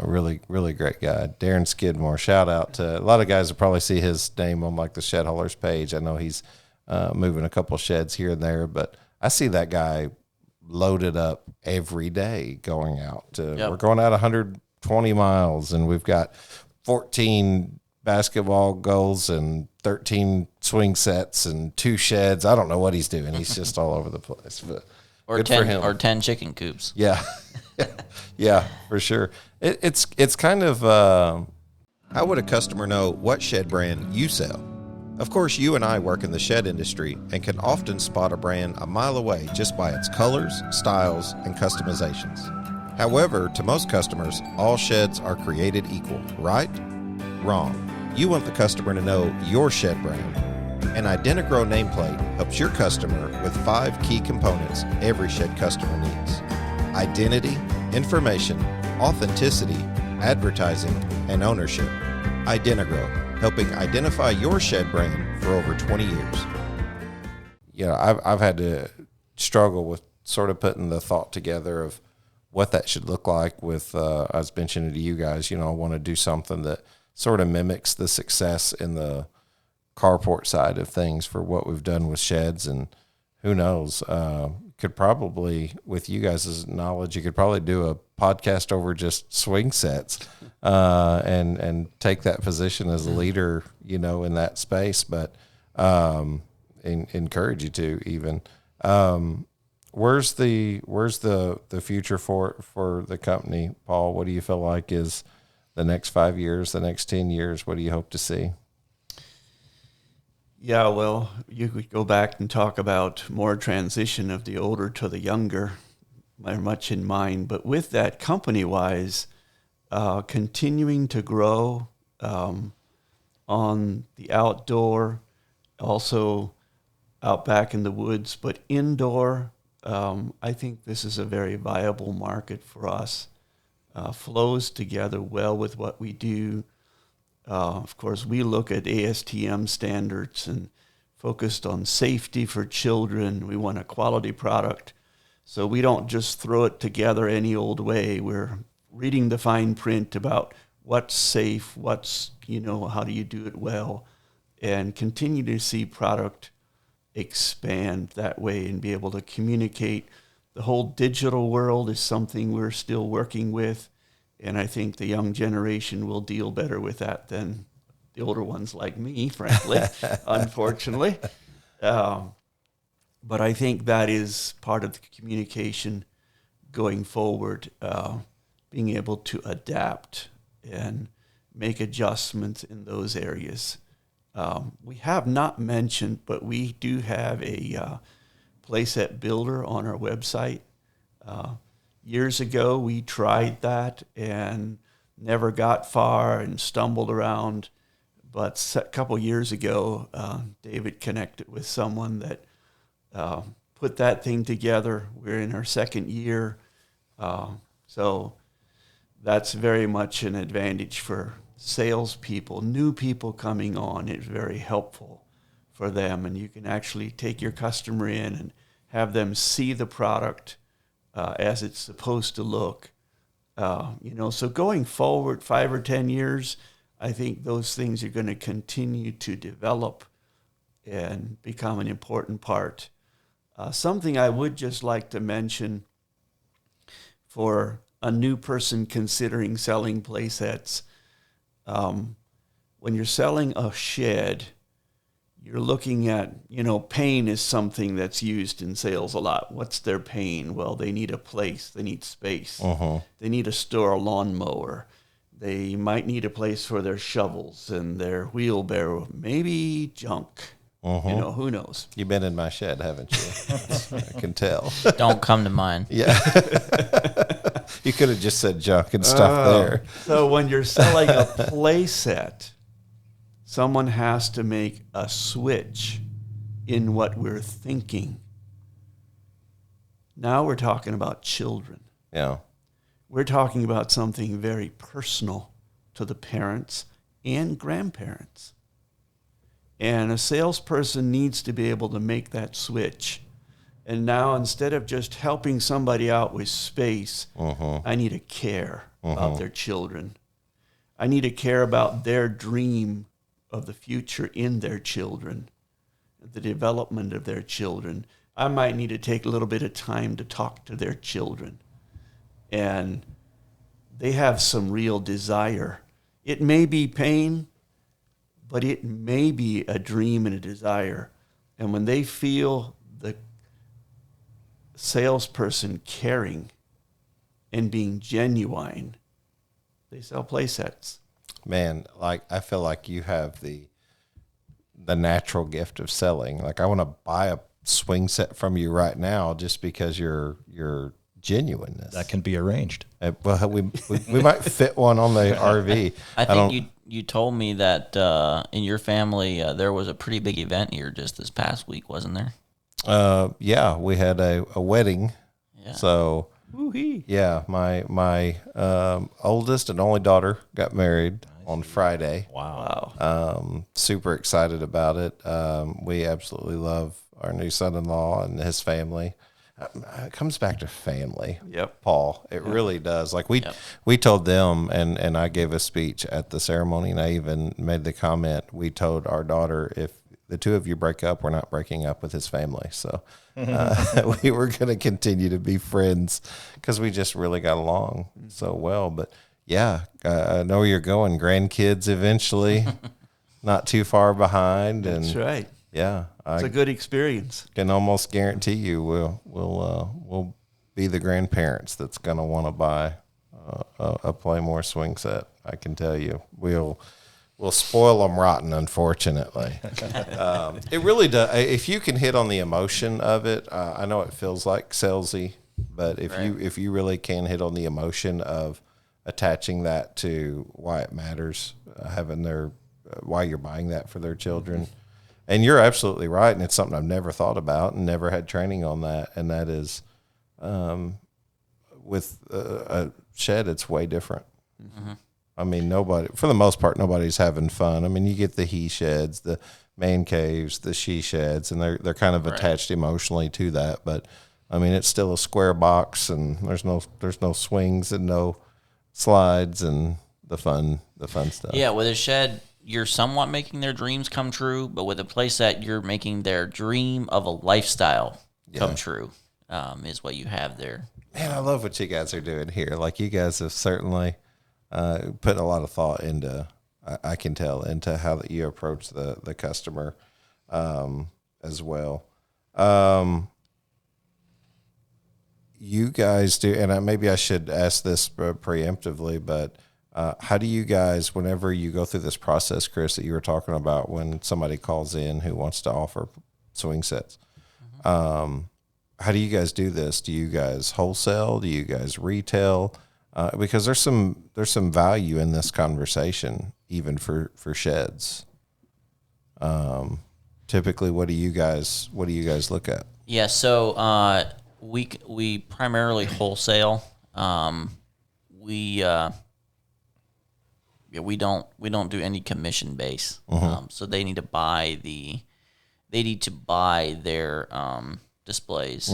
Really, really great guy. Darren Skidmore, shout out to a lot of guys will probably see his name on like the Shed Haulers page. I know he's moving a couple sheds here and there, but I see that guy loaded up every day going out. We're going out 120 miles, and we've got 14 basketball goals and 13 swing sets and 2 sheds. I don't know what he's doing. He's just all over the place. But or 10 chicken coops. Yeah. Yeah, for sure. It's kind of how would a customer know what shed brand you sell? Of course, you and I work in the shed industry and can often spot a brand a mile away just by its colors, styles, and customizations. However, to most customers, all sheds are created equal, right? Wrong. You want the customer to know your shed brand. An Identigrow nameplate helps your customer with 5 key components every shed customer needs: identity, information, authenticity, advertising, and ownership. Identigrow, helping identify your shed brand for over 20 years. I've had to struggle with sort of putting the thought together of what that should look like with, I was mentioning to you guys, I want to do something that sort of mimics the success in the carport side of things for what we've done with sheds. And who knows, could probably, with you guys' knowledge, you could probably do a podcast over just swing sets, and take that position as a leader, in that space. But encourage you to even. where's the future for the company, Paul? What do you feel like is the next 5 years, the next 10 years? What do you hope to see? Yeah, well, you could go back and talk about more transition of the older to the younger, very much in mind. But with that, company-wise, continuing to grow on the outdoor, also out back in the woods, but indoor, I think this is a very viable market for us. Flows together well with what we do. Of course, we look at ASTM standards and focused on safety for children. We want a quality product. So we don't just throw it together any old way. We're reading the fine print about what's safe, how do you do it well, and continue to see product expand that way and be able to communicate. The whole digital world is something we're still working with. And I think the young generation will deal better with that than the older ones like me, frankly, unfortunately. But I think that is part of the communication going forward, being able to adapt and make adjustments in those areas. We have not mentioned, but we do have a playset builder on our website. Years ago, we tried that and never got far and stumbled around. But a couple years ago, David connected with someone that put that thing together. We're in our second year. So that's very much an advantage for salespeople. New people coming on is very helpful for them. And you can actually take your customer in and have them see the product as it's supposed to look. So going forward 5 or 10 years, I think those things are going to continue to develop and become an important part. Something I would just like to mention for a new person considering selling playsets, when you're selling a shed, you're looking at, pain is something that's used in sales a lot. What's their pain? Well, they need a place. They need space. They need to store a lawnmower. They might need a place for their shovels and their wheelbarrow, maybe junk. Who knows? You've been in my shed, haven't you? I can tell. Don't come to mine. Yeah. You could have just said junk and stuff there. So when you're selling a playset, someone has to make a switch in what we're thinking. Now we're talking about children. Yeah. We're talking about something very personal to the parents and grandparents. And a salesperson needs to be able to make that switch. And now instead of just helping somebody out with space, I need to care about their children. I need to care about their dream of the future in their children, the development of their children. I might need to take a little bit of time to talk to their children. And they have some real desire. It may be pain, but it may be a dream and a desire. And when they feel the salesperson caring and being genuine, they sell playsets. Man, I feel like you have the natural gift of selling. Like, I want to buy a swing set from you right now just because your genuineness. That can be arranged. Well, we might fit one on the RV. I think you told me that in your family there was a pretty big event here just this past week, wasn't there? Yeah, we had a wedding. Yeah. So, yeah, my oldest and only daughter got married on Friday. Wow. Super excited about it. We absolutely love our new son-in-law and his family. It comes back to family. Yep. Paul. It really does. Like we told them, and I gave a speech at the ceremony, and I even made the comment, we told our daughter, if the two of you break up, we're not breaking up with his family. So we were going to continue to be friends because we just really got along so well. But yeah, I know where you're going. Grandkids eventually, not too far behind. That's right. Yeah, It's a good experience. Can almost guarantee you we'll be the grandparents that's going to want to buy a PlayMor swing set. I can tell you, we'll spoil them rotten, unfortunately. It really does. If you can hit on the emotion of it, I know it feels like salesy, but if you really can hit on the emotion of attaching that to why it matters, why you're buying that for their children. And you're absolutely right, and it's something I've never thought about and never had training on that, and that is with a shed, it's way different. Mm-hmm. I mean, for the most part, nobody's having fun. I mean, you get the he sheds, the man caves, the she sheds, and they're kind of attached emotionally to that. But I mean, it's still a square box, and there's no swings and no slides and the fun stuff. Yeah, with a shed, you're somewhat making their dreams come true, but with a playset, you're making their dream of a lifestyle come true. Is what you have there. Man, I love what you guys are doing here. Like, you guys have certainly put a lot of thought into, I can tell, into how that you approach the customer as well. You guys do, and maybe I should ask this preemptively, but how do you guys, whenever you go through this process, Chris, that you were talking about, when somebody calls in who wants to offer swing sets, how do you guys do this? Do you guys wholesale? Do you guys retail? Because there's some value in this conversation, even for sheds. Typically, what do you guys look at? Yeah, so we primarily wholesale. We don't do any commission base. So they need to buy their displays.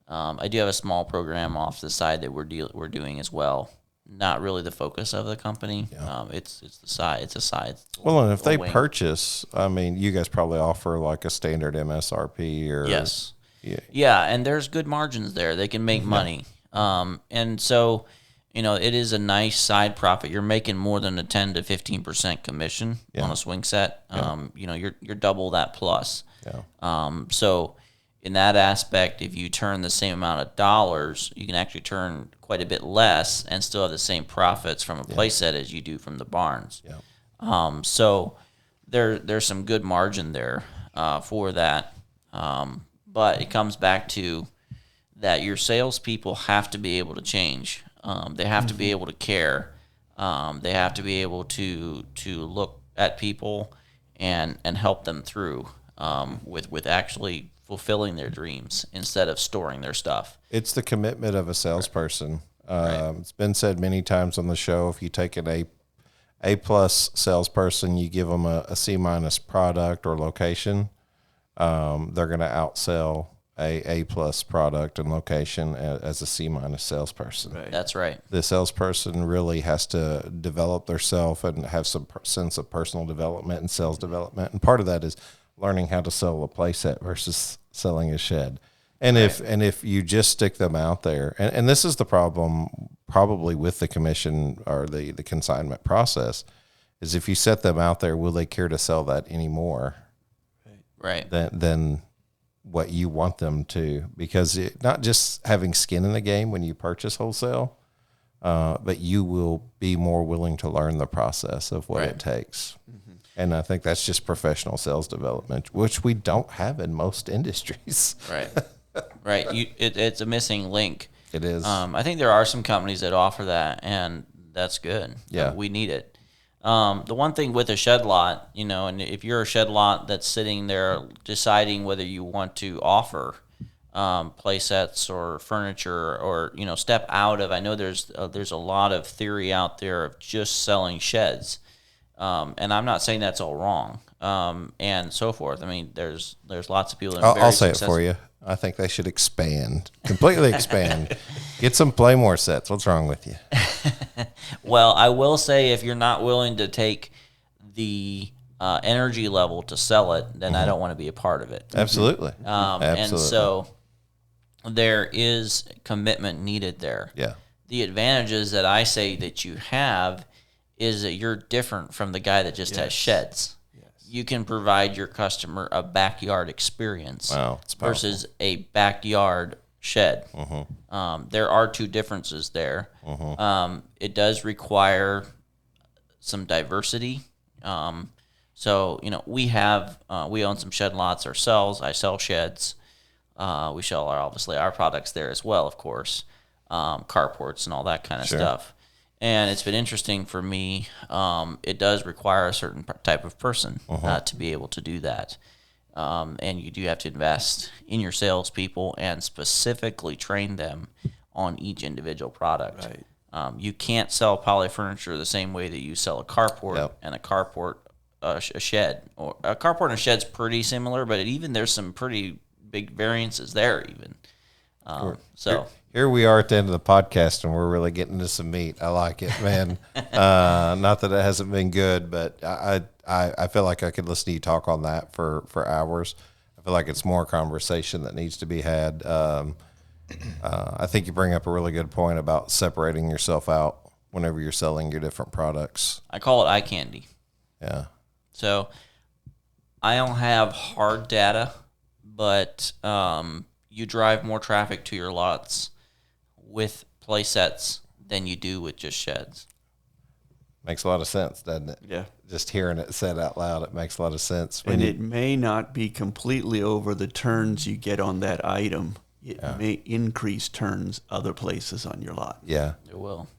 I do have a small program off the side that we're doing as well. Not really the focus of the company. Yeah. It's the side. It's a side. Well, and if they purchase, I mean, you guys probably offer like a standard MSRP or yes, yeah, and there's good margins there. They can make money, and so it is a nice side profit. You're making more than a 10 to 15% commission on a swing set. You're double that plus. Yeah. So in that aspect, if you turn the same amount of dollars, you can actually turn quite a bit less and still have the same profits from a playset as you do from the barns. Yeah. So there's some good margin there for that. But it comes back to that your salespeople have to be able to change. They have to be able to care. They have to be able to look at people and help them through with actually fulfilling their dreams instead of storing their stuff. It's the commitment of a salesperson. It's been said many times on the show, if you take an A+ salesperson, you give them a C- product or location, they're going to outsell a A+ product and location as a C- salesperson. Right. That's right. The salesperson really has to develop themselves and have some sense of personal development and sales development. And part of that is learning how to sell a playset versus selling a shed. And if you just stick them out there, and this is the problem probably with the commission or the consignment process, is if you set them out there, will they care to sell that anymore? Right. Than what you want them to, because not just having skin in the game when you purchase wholesale, but you will be more willing to learn the process of what it takes. Mm-hmm. And I think that's just professional sales development, which we don't have in most industries. Right. Right. It's a missing link. It is. I think there are some companies that offer that, and that's good. Yeah. We need it. The one thing with a shed lot, and if you're a shed lot that's sitting there deciding whether you want to offer play sets or furniture or, step out of, I know there's a lot of theory out there of just selling sheds. And I'm not saying that's all wrong, and so forth. I mean, there's lots of people that are very I'll say successful. it for you. I think they should completely expand. Get some PlayMor sets. What's wrong with you? Well, I will say if you're not willing to take the energy level to sell it, then I don't want to be a part of it. Absolutely. And so there is commitment needed there. Yeah. The advantages that I say that you have is that you're different from the guy that just has sheds. Yes. you can provide your customer a backyard experience it's versus a backyard shed. There are two differences there. It does require some diversity. So, we own some shed lots ourselves. I sell sheds. We sell obviously our products there as well, of course, carports and all that kind of stuff. And it's been interesting for me. It does require a certain type of person to be able to do that. And you do have to invest in your salespeople and specifically train them on each individual product. Right. You can't sell poly furniture the same way that you sell a carport and a carport, a shed. Or a carport and a shed's pretty similar, but there's some pretty big variances there even. Here we are at the end of the podcast, and we're really getting to some meat. I like it, man. Not that it hasn't been good, but I feel like I could listen to you talk on that for hours. I feel like it's more conversation that needs to be had. I think you bring up a really good point about separating yourself out whenever you're selling your different products. I call it eye candy. Yeah. So I don't have hard data, but you drive more traffic to your lots with playsets than you do with just sheds. Makes a lot of sense, doesn't it? Yeah. Just hearing it said out loud, it makes a lot of sense. And it may not be completely over the turns you get on that item. It may increase turns other places on your lot. Yeah. It will.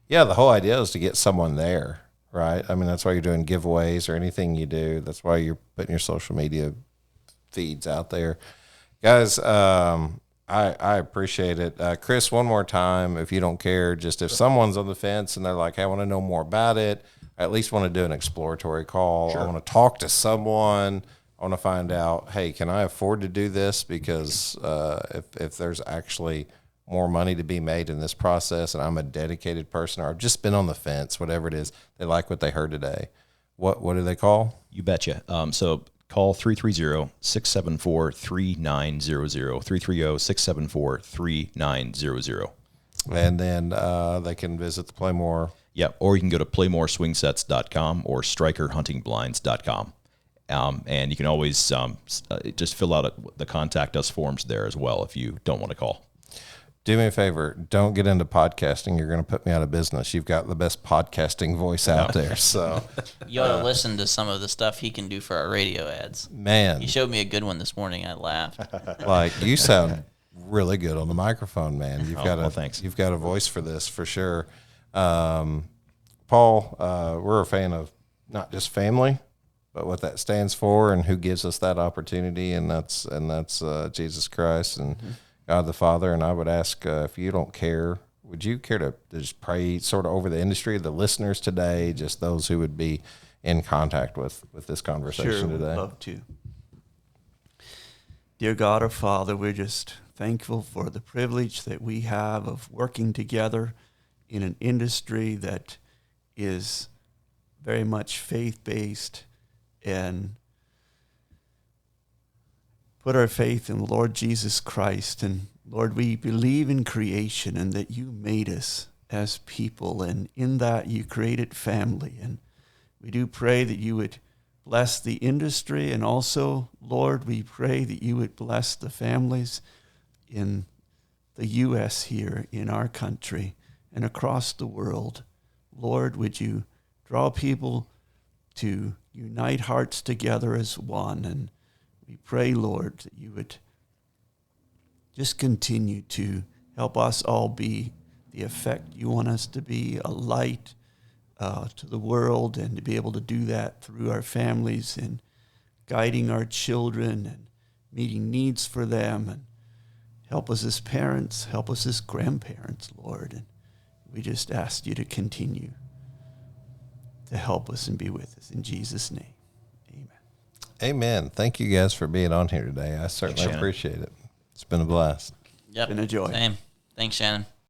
Yeah, the whole idea is to get someone there, right? I mean, that's why you're doing giveaways or anything you do. That's why you're putting your social media feeds out there. Guys, I appreciate it. Chris, one more time, if you don't care, just if someone's on the fence and they're like, hey, I want to know more about it, I at least want to do an exploratory call. I want to talk to someone. I want to find out, hey, can I afford to do this? Because if there's actually more money to be made in this process and I'm a dedicated person or I've just been on the fence, whatever it is, they like what they heard today, what do they call? You betcha. So call 330-674-3900, 330-674-3900. And then they can visit the PlayMor. Yeah, or you can go to playmorswingsets.com or strikerhuntingblinds.com. And you can always just fill out the contact us forms there as well if you don't want to call. Do me a favor. Don't get into podcasting. You're going to put me out of business. You've got the best podcasting voice out there. So you ought to listen to some of the stuff he can do for our radio ads. Man. He showed me a good one this morning. I laughed. Like, you sound really good on the microphone, man. Thanks. You've got a voice for this for sure. Paul, we're a fan of not just family, but what that stands for and who gives us that opportunity, and that's Jesus Christ and God the Father. And I would ask, if you don't care, would you care to just pray sort of over the industry, the listeners today, just those who would be in contact with this conversation today? Sure, would love to. Dear God our Father, we're just thankful for the privilege that we have of working together in an industry that is very much faith-based and put our faith in the Lord Jesus Christ. And Lord, we believe in creation and that you made us as people, and in that you created family. And we do pray that you would bless the industry, and also, Lord, we pray that you would bless the families in the U.S. here, in our country, and across the world. Lord, would you draw people to unite hearts together as one? And we pray, Lord, that you would just continue to help us all be the effect you want us to be, a light to the world, and to be able to do that through our families and guiding our children and meeting needs for them. And help us as parents, help us as grandparents, Lord. And we just ask you to continue to help us and be with us. In Jesus' name, amen. Amen. Thank you guys for being on here today. I certainly appreciate it. It's been a blast. Yep. Been a joy. Same. Thanks, Shannon.